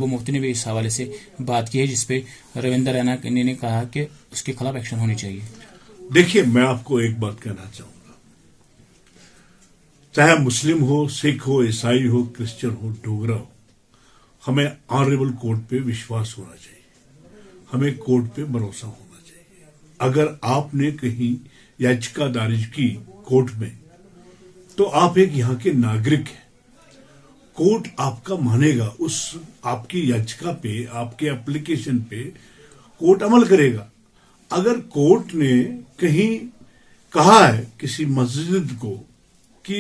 وہ مفتی نے بھی اس حوالے سے بات کی ہے جس پہ رویندر رینا نے کہا کہ اس کے خلاف ایکشن ہونی چاہیے. دیکھیے میں آپ کو ایک بات کہنا چاہوں گا، چاہے مسلم ہو، سکھ ہو، عیسائی ہو، کرسچن ہو، ڈوگرا ہو، ہمیں آنریبل کورٹ پہ وشواس ہونا چاہیے، ہمیں کورٹ پہ بھروسہ ہونا چاہیے. اگر آپ نے کہیں یاچکا دائر کی کورٹ میں تو آپ ایک یہاں کے ناگرک ہیں، کورٹ آپ کا مانے گا، اس آپ کی یاچکا پہ، آپ کے اپلیکیشن پہ کورٹ عمل کرے گا. اگر کورٹ نے کہیں کہا ہے کسی مسجد کو کہ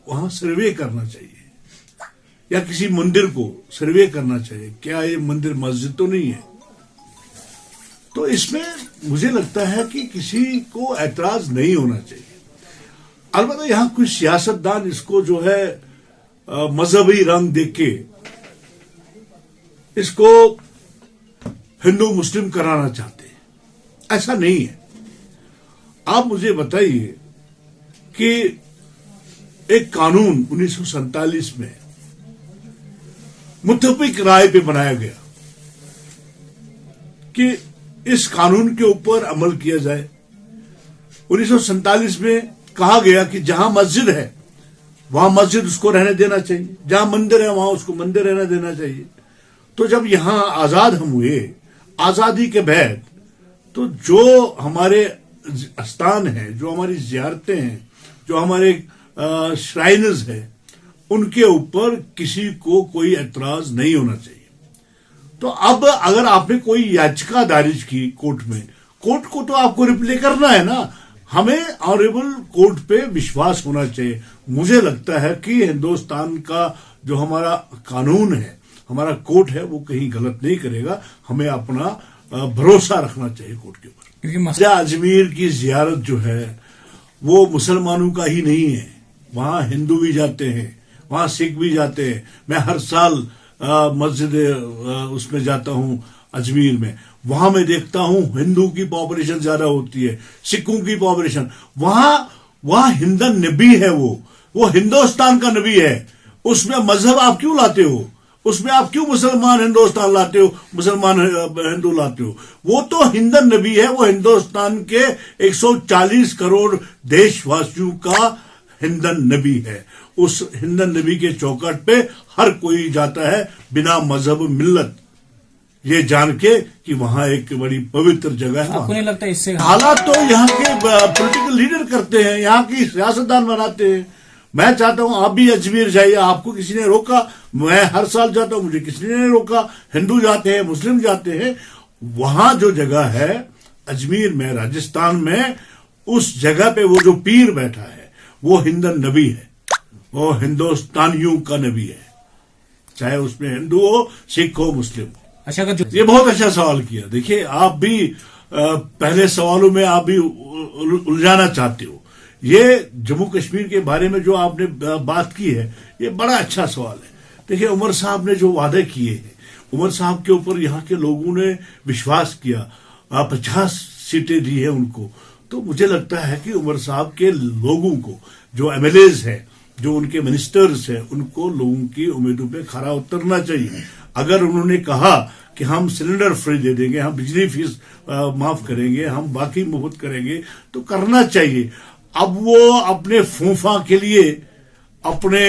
وہاں سروے کرنا چاہیے یا کسی مندر کو سروے کرنا چاہیے، کیا یہ مندر مسجد تو نہیں ہے، تو اس میں مجھے لگتا ہے کہ کسی کو اعتراض نہیں ہونا چاہیے. البتہ یہاں کچھ سیاستدان اس کو جو ہے مذہبی رنگ دیکھ کے اس کو ہندو مسلم کرانا چاہتے ہیں. ایسا نہیں ہے. آپ مجھے بتائیے کہ ایک قانون 1947 میں متفق رائے پہ بنایا گیا کہ اس قانون کے اوپر عمل کیا جائے. 1947 میں کہا گیا کہ جہاں مسجد ہے وہاں مسجد اس کو رہنے دینا چاہیے، جہاں مندر ہے وہاں اس کو مندر رہنے دینا چاہیے. تو جب یہاں آزاد ہم ہوئے، آزادی کے بعد، تو جو ہمارے استان ہیں، جو ہماری زیارتیں ہیں، جو ہمارے شرائنز ہیں، ان کے اوپر کسی کو کوئی اعتراض نہیں ہونا چاہیے. تو اب اگر آپ نے کوئی یاچکا دائر کی کورٹ میں، کورٹ کو تو آپ کو ریپلے کرنا ہے نا. ہمیں آنریبل کورٹ پہ وشواس ہونا چاہیے. مجھے لگتا ہے کہ ہندوستان کا جو ہمارا قانون ہے، ہمارا کورٹ ہے، وہ کہیں غلط نہیں کرے گا. ہمیں اپنا بھروسہ رکھنا چاہیے کورٹ کے اوپر. کیونکہ اجمیر کی زیارت جو ہے وہ مسلمانوں کا ہی نہیں ہے، وہاں ہندو بھی جاتے ہیں، وہاں سکھ بھی جاتے ہیں. میں ہر سال مسجد اس میں جاتا ہوں اجمیر میں، وہاں میں دیکھتا ہوں ہندو کی پاپولیشن زیادہ ہوتی ہے، سکھوں کی پاپولیشن. وہاں ہندن نبی ہے، وہ ہندوستان کا نبی ہے. اس میں مذہب آپ کیوں لاتے ہو؟ اس میں آپ کیوں مسلمان ہندوستان لاتے ہو، مسلمان ہندو لاتے ہو؟ وہ تو ہندن نبی ہے، وہ ہندوستان کے 140 کروڑ دیش واسیوں کا ہندن نبی ہے. اس ہندن نبی کے چوکٹ پہ ہر کوئی جاتا ہے بنا مذہب ملت، یہ جان کے کہ وہاں ایک بڑی پوتر جگہ ہے. آپ کو نہیں لگتا اس سے حالات تو یہاں کے پولیٹیکل لیڈر کرتے ہیں، یہاں کی سیاستدان بناتے ہیں. میں چاہتا ہوں آپ بھی اجمیر جائیے، آپ کو کسی نے روکا؟ میں ہر سال جاتا ہوں، مجھے کسی نے نہیں روکا. ہندو جاتے ہیں، مسلم جاتے ہیں. وہاں جو جگہ ہے اجمیر میں، راجستھان میں، اس جگہ پہ وہ جو پیر بیٹھا ہے وہ ہندن نبی ہے، وہ ہندوستانیوں کا نبی ہے، چاہے اس میں ہندو ہو، سکھ ہو، مسلم ہو. اچھا، یہ بہت اچھا سوال کیا. دیکھیے آپ بھی پہلے سوالوں میں آپ بھی الجھانا چاہتے ہو. یہ جموں کشمیر کے بارے میں جو آپ نے بات کی ہے، یہ بڑا اچھا سوال ہے. دیکھیے عمر صاحب نے جو وعدے کیے ہیں، عمر صاحب کے اوپر یہاں کے لوگوں نے وشواس کیا، 50 سیٹیں دی ہیں ان کو. تو مجھے لگتا ہے کہ عمر صاحب کے لوگوں کو، جو ایم ایل ایز ہیں، جو ان کے منسٹرز ہیں، ان کو لوگوں کی امیدوں پہ کھرا اترنا چاہیے. اگر انہوں نے کہا کہ ہم سلنڈر فری دے دیں گے، ہم بجلی فیس معاف کریں گے، ہم باقی مفت کریں گے، تو کرنا چاہیے. اب وہ اپنے فوفا کے لیے، اپنے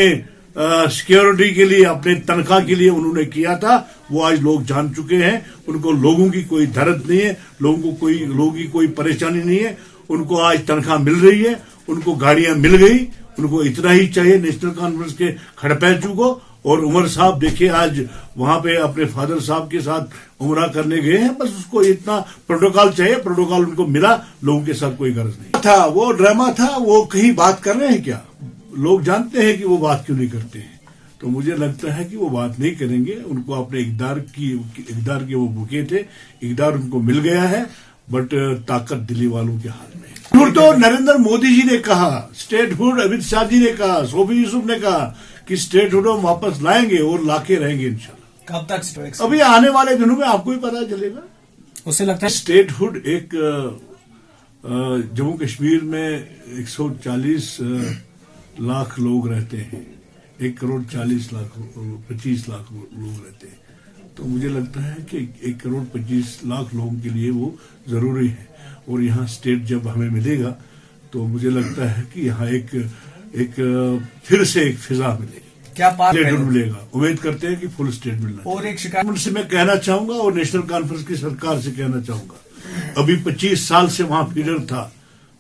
سیکیورٹی کے لیے، اپنے تنخواہ کے لیے انہوں نے کیا تھا، وہ آج لوگ جان چکے ہیں. ان کو لوگوں کی کوئی درد نہیں ہے، لوگوں کی کوئی پریشانی نہیں ہے. ان کو آج تنخواہ مل رہی ہے، ان کو گاڑیاں مل گئی، ان کو اتنا ہی چاہیے نیشنل کانفرنس کے کھڑپیچوں کو. اور عمر صاحب دیکھیں آج وہاں پہ اپنے فادر صاحب کے ساتھ عمرہ کرنے گئے ہیں، بس اس کو اتنا پروٹوکال چاہیے، پروٹوکال ان کو ملا، لوگوں کے ساتھ کوئی غرض نہیں تھا. وہ ڈرامہ تھا، وہ کہیں بات کر رہے ہیں کیا؟ لوگ جانتے ہیں کہ وہ بات کیوں نہیں کرتے ہیں. تو مجھے لگتا ہے کہ وہ بات نہیں کریں گے. ان کو اپنے اقدار کے وہ بھوکے تھے، اقدار ان کو مل گیا ہے، بٹ طاقت دلی والوں کے ہاتھ میں. تو نریندر مودی جی نے کہا، اسٹیٹ ہوڈ امت شاہ جی نے کہا، صوفی یوسف نے کہا کہ اسٹیٹ ہوڈ ہم واپس لائیں گے اور لا کے رہیں گے انشاءاللہ. کب تک؟ ابھی آنے والے دنوں میں آپ کو ہی پتا چلے گا. اس سے لگتا ہے اسٹیٹ ہوڈ ایک جموں کشمیر میں 140 لاکھ لوگ رہتے ہیں، 1 کروڑ 40 لاکھ 25 لاکھ لوگ رہتے ہیں. تو مجھے لگتا ہے کہ 1,25,00,000 لوگوں کے لیے وہ ضروری ہے. اور یہاں اسٹیٹ جب ہمیں ملے گا تو مجھے لگتا ہے کہ یہاں ایک پھر سے ایک فضا ملے گی. کیا ملے گا. امید کرتے ہیں کہ فل اسٹیٹ ملنا. اور ایک شکایت سے میں کہنا چاہوں گا اور نیشنل کانفرنس کی سرکار سے کہنا چاہوں گا, ابھی 25 سال سے وہاں فیڈر تھا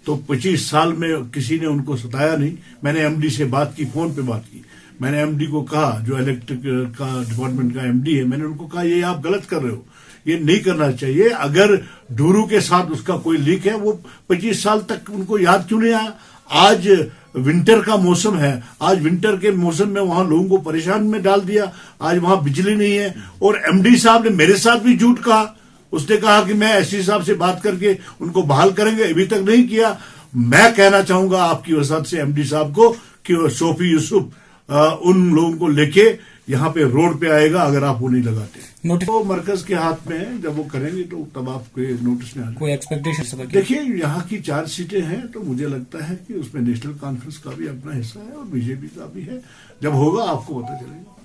تو 25 سال میں کسی نے ان کو ستایا نہیں. میں نے ایم ڈی سے بات کی, فون پہ بات کی. میں نے ایم ڈی کو کہا, جو الیکٹرک کا ڈپارٹمنٹ کا ایم ڈی ہے, میں نے ان کو کہا یہ آپ غلط کر رہے ہو, یہ نہیں کرنا چاہیے. اگر ڈورو کے ساتھ اس کا کوئی لیک ہے, وہ 25 سال تک ان کو یاد کیوں نہیں آیا؟ آج ونٹر کا موسم ہے, آج ونٹر کے موسم میں وہاں لوگوں کو پریشان میں ڈال دیا. آج وہاں بجلی نہیں ہے. اور ایم ڈی صاحب نے میرے ساتھ بھی جھوٹ کہا. اس نے کہا کہ میں ایس سی صاحب سے بات کر کے ان کو بحال کریں گے, ابھی تک نہیں کیا. میں کہنا چاہوں گا آپ کی وسعت سے ایم ڈی صاحب کو کہ صوفی یوسف ان لوگوں کو لے کے یہاں پہ روڈ پہ آئے گا اگر آپ وہ نہیں لگاتے. وہ مرکز کے ہاتھ میں ہے, جب وہ کریں گے تو تب آپ کے نوٹس میں آ جائے. کوئی ایکسپیکٹیشن دیکھیے یہاں کی 4 سیٹیں ہیں تو مجھے لگتا ہے کہ اس میں نیشنل کانفرنس کا بھی اپنا حصہ ہے اور بی جے پی کا بھی ہے. جب ہوگا آپ کو پتہ چلے گا.